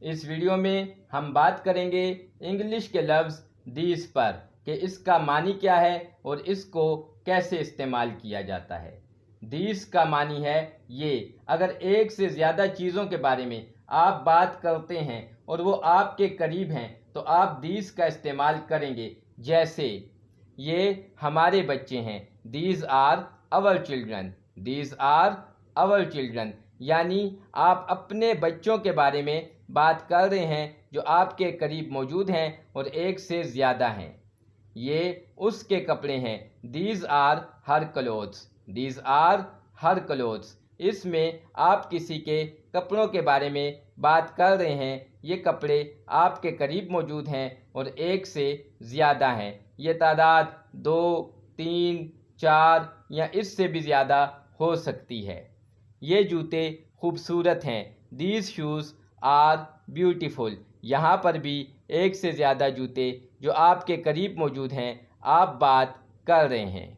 इस वीडियो में हम बात करेंगे इंग्लिश के लफ्ज़ दीज पर कि इसका मानी क्या है और इसको कैसे इस्तेमाल किया जाता है। दीज का मानी है ये। अगर एक से ज़्यादा चीज़ों के बारे में आप बात करते हैं और वो आपके करीब हैं तो आप दीज का इस्तेमाल करेंगे। जैसे ये हमारे बच्चे हैं, these are our children, these are our children. यानी आप अपने बच्चों के बारे में बात कर रहे हैं जो आपके करीब मौजूद हैं और एक से ज़्यादा हैं। ये उसके कपड़े हैं, these are her clothes, these are her clothes. इसमें आप किसी के कपड़ों के बारे में बात कर रहे हैं, ये कपड़े आपके करीब मौजूद हैं और एक से ज़्यादा हैं। ये तादाद 2, 3, 4 या इससे भी ज़्यादा हो सकती है। ये जूते खूबसूरत हैं, दीज शूज़ आर ब्यूटीफुल। यहाँ पर भी एक से ज़्यादा जूते जो आपके करीब मौजूद हैं आप बात कर रहे हैं।